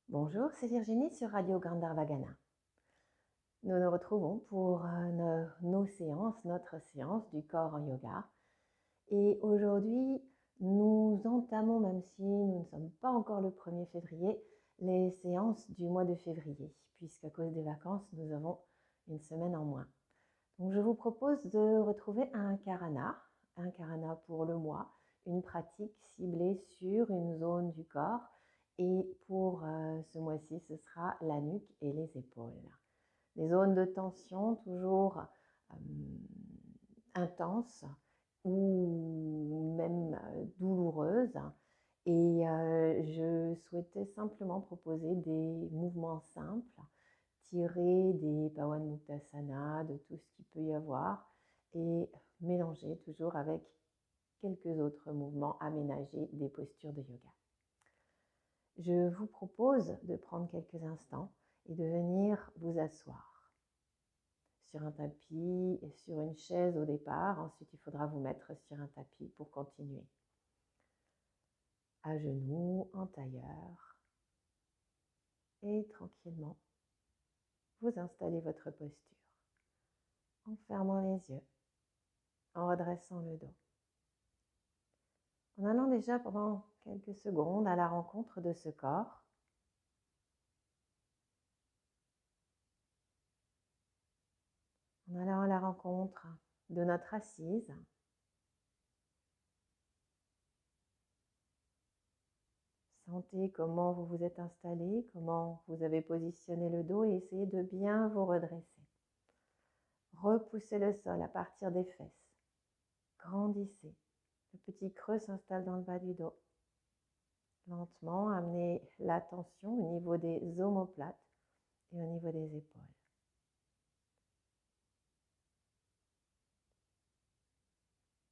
Bonjour, c'est Virginie sur Radio Gandharvagana. Nous nous retrouvons pour nos séances, notre séance du corps en yoga. Et aujourd'hui, nous entamons, même si nous ne sommes pas encore le 1er février, les séances du mois de février, puisqu'à cause des vacances, nous avons une semaine en moins. Donc je vous propose de retrouver un karana pour le mois, une pratique ciblée sur une zone du corps. Et pour ce mois-ci, ce sera la nuque et les épaules. Des zones de tension toujours intenses ou même douloureuses. Et je souhaitais simplement proposer des mouvements simples, tirés des Pawan Muktasana, de tout ce qu'il peut y avoir, et mélanger toujours avec quelques autres mouvements aménagés des postures de yoga. Je vous propose de prendre quelques instants et de venir vous asseoir sur un tapis et sur une chaise au départ. Ensuite, il faudra vous mettre sur un tapis pour continuer. À genoux, en tailleur. Et tranquillement, vous installez votre posture en fermant les yeux, en redressant le dos. En allant déjà pendant quelques secondes à la rencontre de ce corps. En allant à la rencontre de notre assise. Sentez comment vous vous êtes installé, comment vous avez positionné le dos et essayez de bien vous redresser. Repoussez le sol à partir des fesses. Grandissez. Le petit creux s'installe dans le bas du dos. Lentement, amenez l'attention au niveau des omoplates et au niveau des épaules.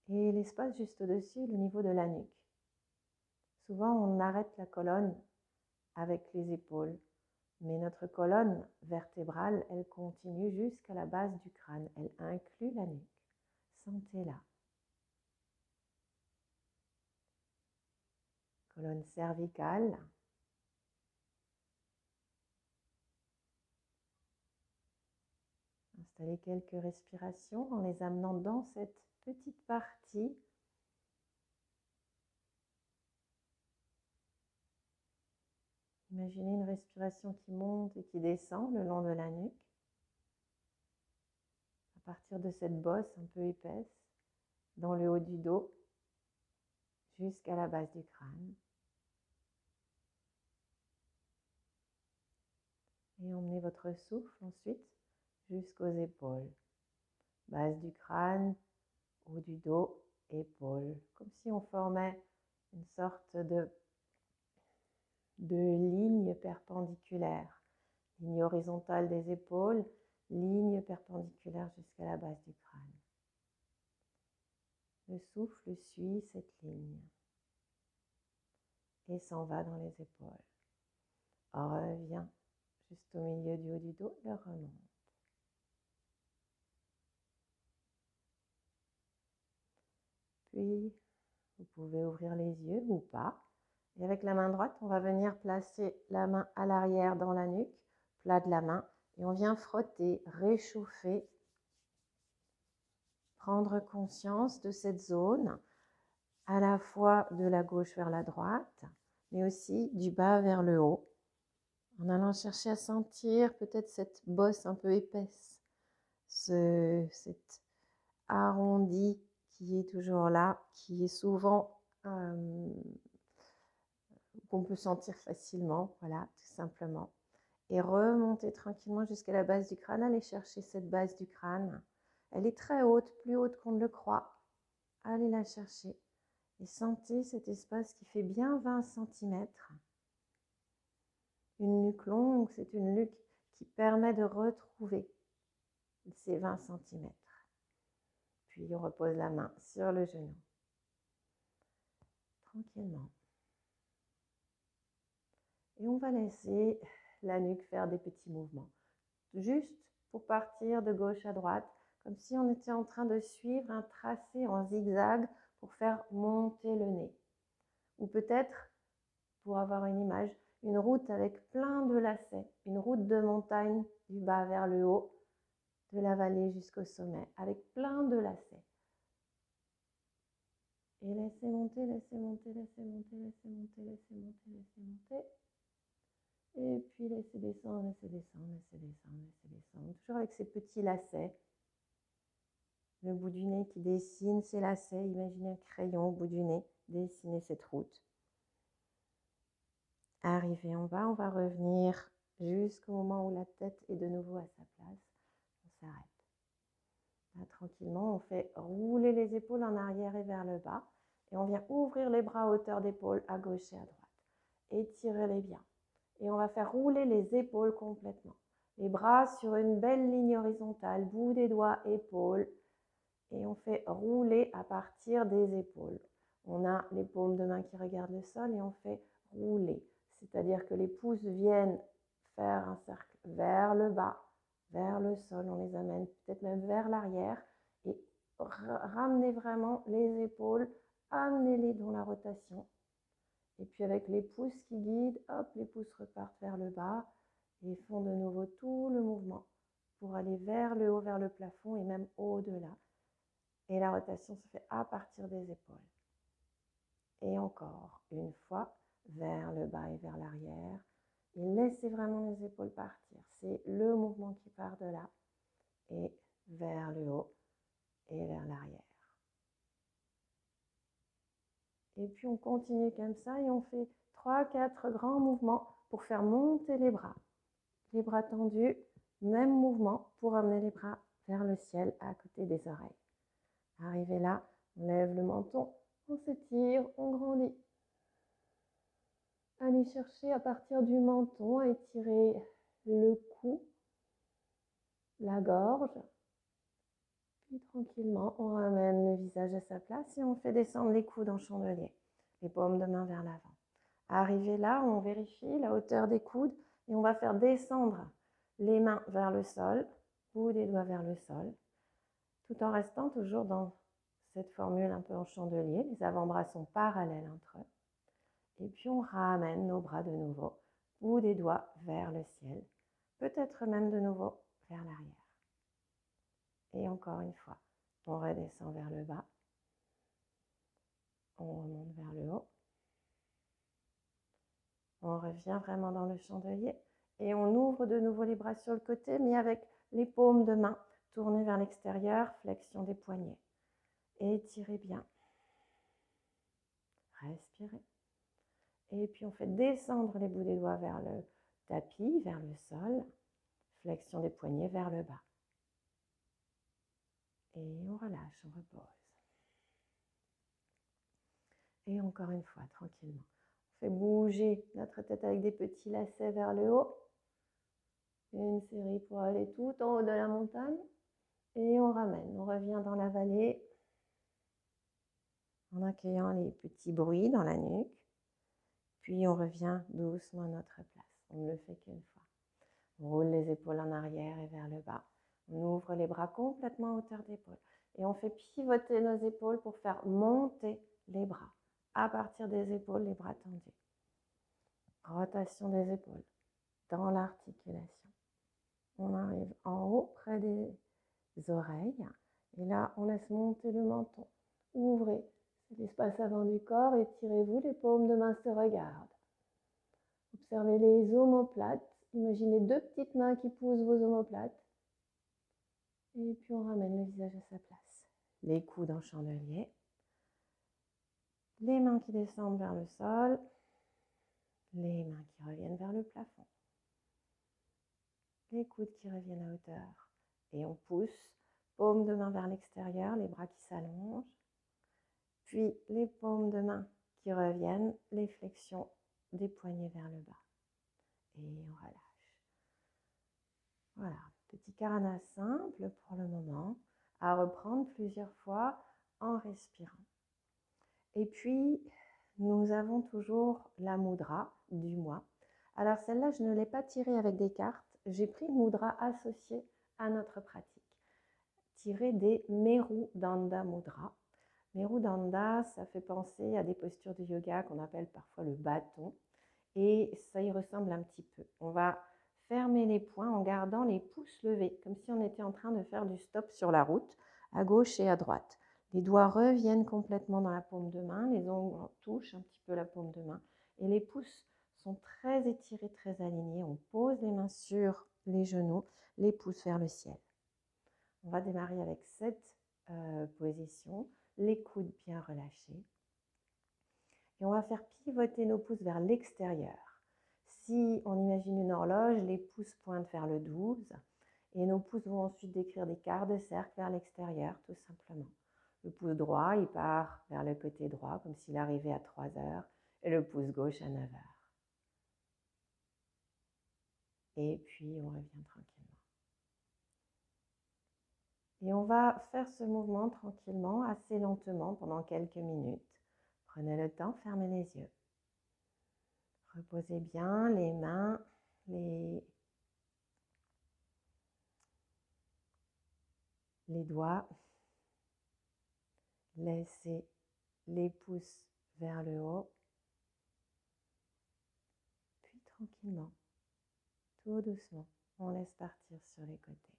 Et l'espace juste au-dessus, le niveau de la nuque. Souvent, on arrête la colonne avec les épaules, mais notre colonne vertébrale, elle continue jusqu'à la base du crâne. Elle inclut la nuque. Sentez-la. Colonne cervicale. Installez quelques respirations en les amenant dans cette petite partie. Imaginez une respiration qui monte et qui descend le long de la nuque. À partir de cette bosse un peu épaisse, dans le haut du dos, jusqu'à la base du crâne. Et emmenez votre souffle ensuite jusqu'aux épaules. Base du crâne, haut du dos, épaules. Comme si on formait une sorte de ligne perpendiculaire. Ligne horizontale des épaules, ligne perpendiculaire jusqu'à la base du crâne. Le souffle suit cette ligne et s'en va dans les épaules. Revient juste au milieu du haut du dos et remonte. Puis, vous pouvez ouvrir les yeux ou pas. Et avec la main droite, on va venir placer la main à l'arrière dans la nuque, plat de la main, et on vient frotter, réchauffer, prendre conscience de cette zone, à la fois de la gauche vers la droite, mais aussi du bas vers le haut, en allant chercher à sentir peut-être cette bosse un peu épaisse, cet arrondi qui est toujours là, qui est souvent qu'on peut sentir facilement, voilà, tout simplement. Et remonter tranquillement jusqu'à la base du crâne, aller chercher cette base du crâne. Elle est très haute, plus haute qu'on ne le croit. Allez la chercher et sentez cet espace qui fait bien 20 cm. Une nuque longue, c'est une nuque qui permet de retrouver ces 20 cm. Puis on repose la main sur le genou. Tranquillement. Et on va laisser la nuque faire des petits mouvements. Juste pour partir de gauche à droite, comme si on était en train de suivre un tracé en zigzag pour faire monter le nez. Ou peut-être, pour avoir une image, une route avec plein de lacets, une route de montagne du bas vers le haut, de la vallée jusqu'au sommet, avec plein de lacets. Et laissez monter, laissez monter, laissez monter, laissez monter, laissez monter, laissez monter. Et puis laissez descendre, laissez descendre, laissez descendre, laissez descendre. Toujours avec ces petits lacets. Le bout du nez qui dessine ces lacets. Imaginez un crayon au bout du nez. Dessinez cette route. Arrivé en bas, on va revenir jusqu'au moment où la tête est de nouveau à sa place. On s'arrête. Là, tranquillement, on fait rouler les épaules en arrière et vers le bas. Et on vient ouvrir les bras à hauteur d'épaule à gauche et à droite. Étirez-les bien. Et on va faire rouler les épaules complètement. Les bras sur une belle ligne horizontale, bout des doigts, épaules. Et on fait rouler à partir des épaules. On a les paumes de main qui regardent le sol et on fait rouler. C'est-à-dire que les pouces viennent faire un cercle vers le bas, vers le sol. On les amène peut-être même vers l'arrière. Et ramenez vraiment les épaules, amenez-les dans la rotation. Et puis avec les pouces qui guident, hop, les pouces repartent vers le bas et font de nouveau tout le mouvement pour aller vers le haut, vers le plafond et même au-delà. Et la rotation se fait à partir des épaules. Et encore une fois, vers le bas et vers l'arrière. Et laissez vraiment les épaules partir. C'est le mouvement qui part de là et vers le haut et vers l'arrière. Et puis on continue comme ça et on fait 3-4 grands mouvements pour faire monter les bras. Les bras tendus, même mouvement pour amener les bras vers le ciel à côté des oreilles. Arrivé là, on lève le menton, on s'étire, on grandit. Allez chercher à partir du menton à étirer le cou, la gorge. Puis tranquillement, on ramène le visage à sa place et on fait descendre les coudes en chandelier, les paumes de main vers l'avant. Arrivé là, on vérifie la hauteur des coudes et on va faire descendre les mains vers le sol, bout des doigts vers le sol, tout en restant toujours dans cette formule un peu en chandelier. Les avant-bras sont parallèles entre eux. Et puis on ramène nos bras de nouveau, bout des doigts vers le ciel, peut-être même de nouveau vers l'arrière. Et encore une fois, on redescend vers le bas, on remonte vers le haut, on revient vraiment dans le chandelier et on ouvre de nouveau les bras sur le côté, mais avec les paumes de main tournées vers l'extérieur, flexion des poignets. Étirez bien. Respirez. Et puis on fait descendre les bouts des doigts vers le tapis, vers le sol, flexion des poignets vers le bas. Et on relâche, on repose. Et encore une fois, tranquillement. On fait bouger notre tête avec des petits lacets vers le haut. Une série pour aller tout en haut de la montagne. Et on ramène, on revient dans la vallée en accueillant les petits bruits dans la nuque. Puis on revient doucement à notre place. On ne le fait qu'une fois. On roule les épaules en arrière et vers le bas. On ouvre les bras complètement à hauteur d'épaule. Et on fait pivoter nos épaules pour faire monter les bras. À partir des épaules, les bras tendus. Rotation des épaules dans l'articulation. On arrive en haut, près des oreilles. Et là, on laisse monter le menton. Ouvrez l'espace avant du corps, étirez-vous, les paumes de main se regardent. Observez les omoplates. Imaginez deux petites mains qui poussent vos omoplates. Et puis on ramène le visage à sa place. Les coudes en chandelier. Les mains qui descendent vers le sol. Les mains qui reviennent vers le plafond. Les coudes qui reviennent à hauteur. Et on pousse, paumes de main vers l'extérieur, les bras qui s'allongent. Puis les paumes de main qui reviennent, les flexions des poignets vers le bas. Et on relâche. Voilà, petit karana simple pour le moment, à reprendre plusieurs fois en respirant. Et puis, nous avons toujours la mudra du mois. Alors celle-là, je ne l'ai pas tirée avec des cartes. J'ai pris une mudra associée à notre pratique, tirée des Meru Danda Mudra. Meru Danda, ça fait penser à des postures de yoga qu'on appelle parfois le bâton. et ça y ressemble un petit peu. On va fermer les poings en gardant les pouces levés, comme si on était en train de faire du stop sur la route, à gauche et à droite. Les doigts reviennent complètement dans la paume de main, les ongles touchent un petit peu la paume de main et les pouces sont très étirés, très alignés. On pose les mains sur les genoux, les pouces vers le ciel. On va démarrer avec cette position, les coudes bien relâchés. Et on va faire pivoter nos pouces vers l'extérieur. Si on imagine une horloge, les pouces pointent vers le 12 et nos pouces vont ensuite décrire des quarts de cercle vers l'extérieur, tout simplement. Le pouce droit, il part vers le côté droit, comme s'il arrivait à 3 heures, et le pouce gauche à 9 heures. Et puis, on revient tranquillement. Et on va faire ce mouvement tranquillement, assez lentement, pendant quelques minutes. Prenez le temps, fermez les yeux. Reposez bien les mains, les doigts. Laissez les pouces vers le haut. Puis tranquillement, tout doucement, on laisse partir sur les côtés.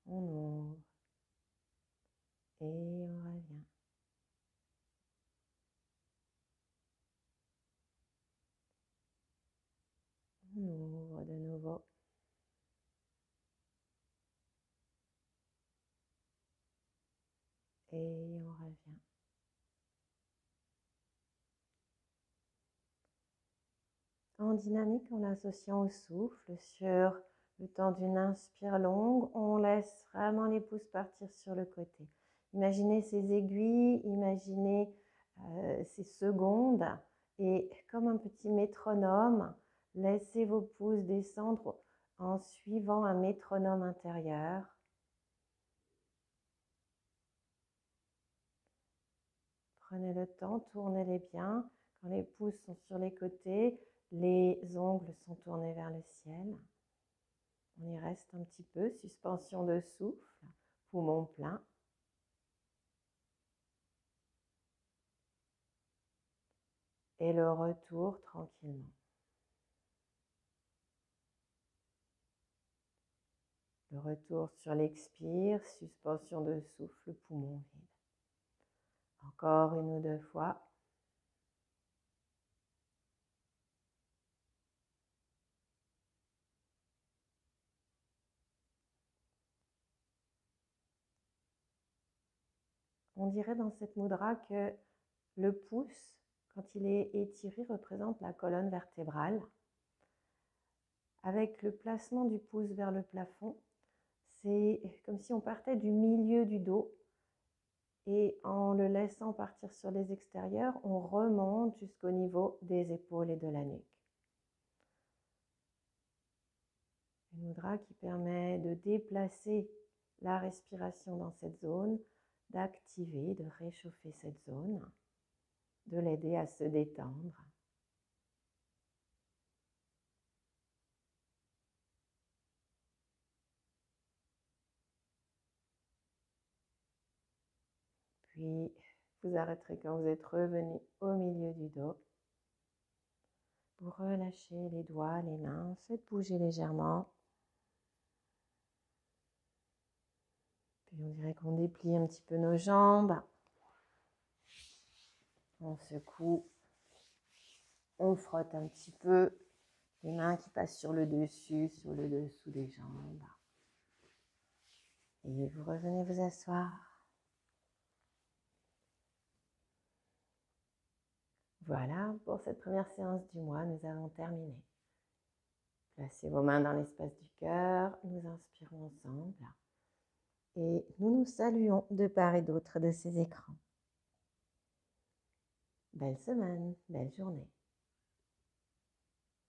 On ouvre et on revient. On ouvre de nouveau. Et on revient. En dynamique, en l'associant au souffle, sur le temps d'une inspire longue, on laisse vraiment les pouces partir sur le côté. Imaginez ces aiguilles, imaginez ces secondes et comme un petit métronome, laissez vos pouces descendre en suivant un métronome intérieur. Prenez le temps, tournez-les bien. Quand les pouces sont sur les côtés, les ongles sont tournés vers le ciel. On y reste un petit peu, suspension de souffle, poumon plein. Et le retour tranquillement. Le retour sur l'expire, suspension de souffle, poumon vide. Encore une ou deux fois. On dirait dans cette mudra que le pouce, quand il est étiré, représente la colonne vertébrale. Avec le placement du pouce vers le plafond, c'est comme si on partait du milieu du dos et en le laissant partir sur les extérieurs, on remonte jusqu'au niveau des épaules et de la nuque. Une mudra qui permet de déplacer la respiration dans cette zone, d'activer, de réchauffer cette zone, de l'aider à se détendre. Puis, vous arrêterez quand vous êtes revenu au milieu du dos. Vous relâchez les doigts, les mains, faites bouger légèrement. Puis on dirait qu'on déplie un petit peu nos jambes. On secoue, on frotte un petit peu. Les mains qui passent sur le dessus des jambes. Et vous revenez vous asseoir. Voilà, pour cette première séance du mois, nous avons terminé. Placez vos mains dans l'espace du cœur, nous inspirons ensemble et nous nous saluons de part et d'autre de ces écrans. Belle semaine, belle journée.